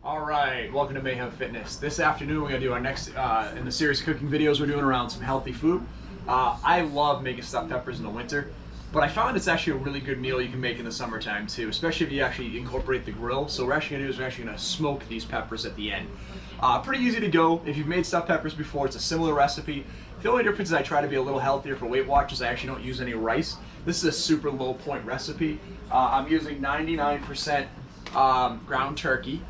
All right, welcome to Mayhem Fitness. This afternoon we're gonna do our next in the series of cooking videos we're doing around some healthy food. I love making stuffed peppers in the winter, but I found it's actually a really good meal you can make in the summertime too, especially if you actually incorporate the grill. So what we're actually gonna smoke these peppers at the end. Pretty easy to go. If you've made stuffed peppers before, it's a similar recipe. The only difference is I try to be a little healthier for Weight Watchers. I actually don't use any rice. This is a super low point recipe. I'm using 99% ground turkey.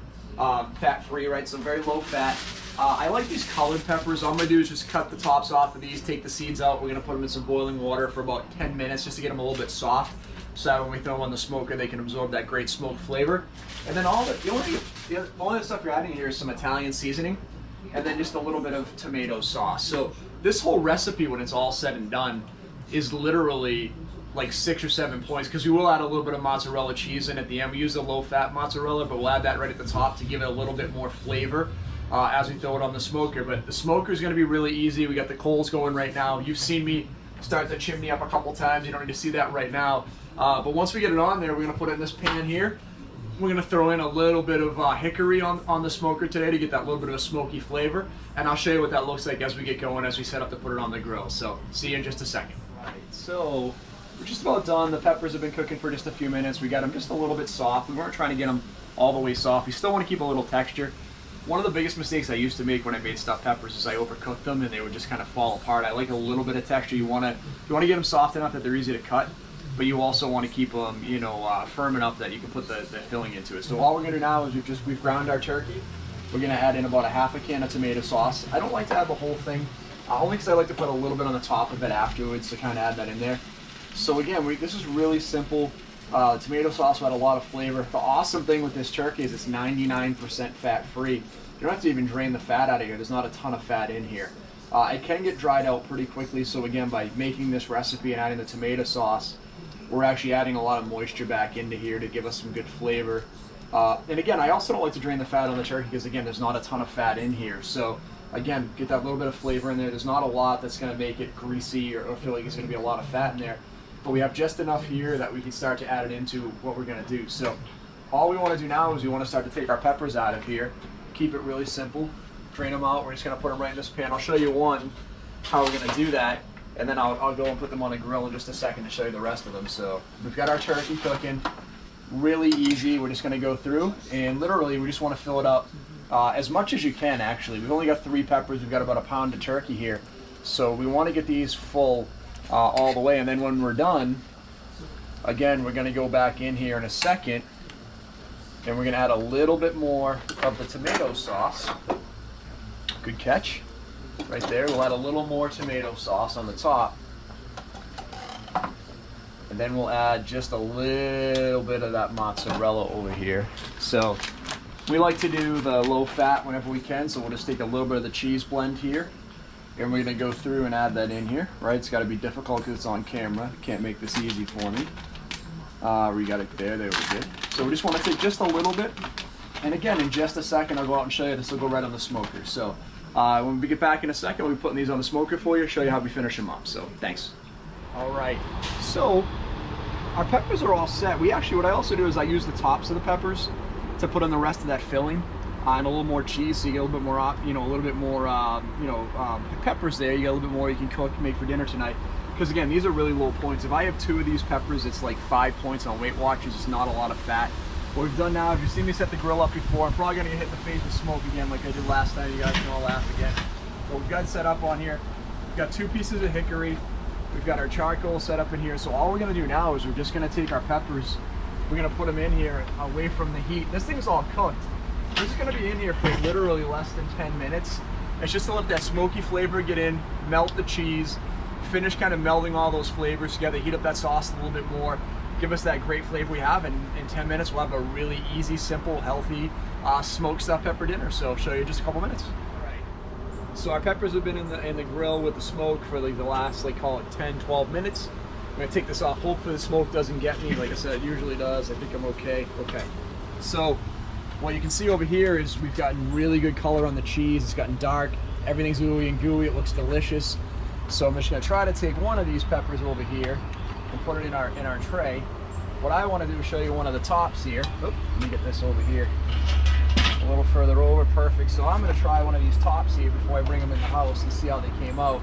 Fat-free, right? So very low fat. I like these colored peppers. All I'm going to do is just cut the tops off of these, take the seeds out. We're going to put them in some boiling water for about 10 minutes just to get them a little bit soft, so that when we throw them on the smoker, they can absorb that great smoke flavor. And then the only stuff you're adding here is some Italian seasoning, and then just a little bit of tomato sauce. So this whole recipe, when it's all said and done, is literally like 6 or 7 points, because we will add a little bit of mozzarella cheese in at the end. We use the low-fat mozzarella, but we'll add that right at the top to give it a little bit more flavor as we throw it on the smoker. But the smoker is going to be really easy. We got the coals going right now. You've seen me start the chimney up a couple times. You don't need to see that right now. But once we get it on there, we're going to put it in this pan here. We're going to throw in a little bit of hickory on the smoker today to get that little bit of a smoky flavor. And I'll show you what that looks like as we get going, as we set up to put it on the grill. So see you in just a second. All right, so we're just about done. The peppers have been cooking for just a few minutes. We got them just a little bit soft. We weren't trying to get them all the way soft. We still want to keep a little texture. One of the biggest mistakes I used to make when I made stuffed peppers is I overcooked them and they would just kind of fall apart. I like a little bit of texture. You want to get them soft enough that they're easy to cut, but you also want to keep them, firm enough that you can put the filling into it. So all we're going to do now is we've ground our turkey. We're going to add in about a half a can of tomato sauce. I don't like to add the whole thing, only because I like to put a little bit on the top of it afterwards to kind of add that in there. So again, this is really simple. Tomato sauce will add a lot of flavor. The awesome thing with this turkey is it's 99% fat-free. You don't have to even drain the fat out of here. There's not a ton of fat in here. It can get dried out pretty quickly, so again, by making this recipe and adding the tomato sauce, we're actually adding a lot of moisture back into here to give us some good flavor. And again, I also don't like to drain the fat on the turkey because, again, there's not a ton of fat in here. So again, get that little bit of flavor in there. There's not a lot that's going to make it greasy or feel like it's going to be a lot of fat in there. But we have just enough here that we can start to add it into what we're going to do. So all we want to do now is we want to start to take our peppers out of here, keep it really simple, drain them out. We're just going to put them right in this pan. I'll show you how we're going to do that, and then I'll go and put them on the grill in just a second to show you the rest of them. So we've got our turkey cooking, really easy. We're just going to go through, and literally we just want to fill it up as much as you can, actually. We've only got 3 peppers. We've got about a pound of turkey here. So we want to get these full all the way, and then when we're done, again, we're going to go back in here in a second, and we're going to add a little bit more of the tomato sauce. Good catch right there. We'll add a little more tomato sauce on the top, and then we'll add just a little bit of that mozzarella over here. So we like to do the low fat whenever we can, so we'll just take a little bit of the cheese blend here, and we're going to go through and add that in here, right? It's got to be difficult because it's on camera. Can't make this easy for me. We got it there we go. So we just want to take just a little bit. And again, in just a second, I'll go out and show you. This will go right on the smoker. So when we get back in a second, we'll be putting these on the smoker for you, show you how we finish them up. So thanks. All right. So our peppers are all set. What I also do is I use the tops of the peppers to put on the rest of that filling. And a little more cheese, so you get a little bit more, peppers there. You get a little bit more you can cook, make for dinner tonight. Because again, these are really low points. If I have 2 of these peppers, it's like 5 points on Weight Watchers. It's not a lot of fat. What we've done now, if you've seen me set the grill up before, I'm probably going to hit the face with smoke again like I did last time. You guys can all laugh again. But we've got it set up on here. We've got 2 pieces of hickory. We've got our charcoal set up in here. So all we're going to do now is we're just going to take our peppers. We're going to put them in here away from the heat. This thing's all cooked. This is going to be in here for literally less than 10 minutes. It's just to let that smoky flavor get in, melt the cheese, finish kind of melding all those flavors together, heat up that sauce a little bit more, give us that great flavor we have, and in 10 minutes we'll have a really easy, simple, healthy smoked stuffed pepper dinner. So I'll show you in just a couple minutes. All right. So our peppers have been in the grill with the smoke for like the last, call it 10, 12 minutes. I'm going to take this off. Hopefully the smoke doesn't get me. Like I said, it usually does. I think I'm okay. Okay. So what you can see over here is we've gotten really good color on the cheese. It's gotten dark. Everything's ooey and gooey. It looks delicious. So I'm just going to try to take one of these peppers over here and put it in our tray. What I want to do is show you one of the tops here. Let me get this over here. A little further over, perfect. So I'm gonna try one of these tops here before I bring them in the house and see how they came out.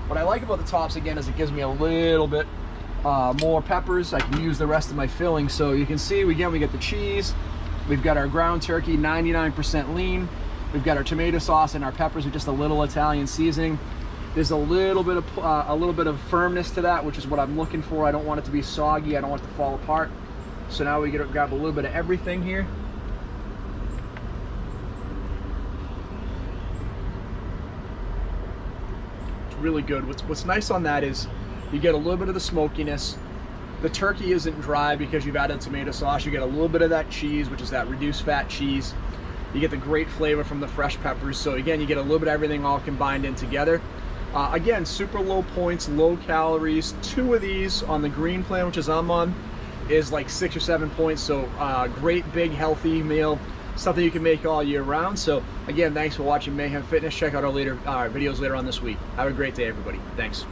What I like about the tops, again, is it gives me a little bit more peppers. I can use the rest of my filling. So you can see, again, we get the cheese, we've got our ground turkey, 99% lean, we've got our tomato sauce, and our peppers with just a little Italian seasoning. There's a little bit of firmness to that, which is what I'm looking for. I don't want it to be soggy, I don't want it to fall apart. So now we get to grab a little bit of everything here. Really good. What's nice on that is you get a little bit of the smokiness. The turkey isn't dry because you've added tomato sauce. You get a little bit of that cheese, which is that reduced fat cheese. You get the great flavor from the fresh peppers. So again, you get a little bit of everything all combined in together. Again, super low points, low calories. 2 of these on the green plan, which is I'm on, is like 6 or 7 points. So great, big, healthy meal. Something you can make all year round. So again, thanks for watching Mayhem Fitness. Check out our videos later on this week. Have a great day, everybody. Thanks.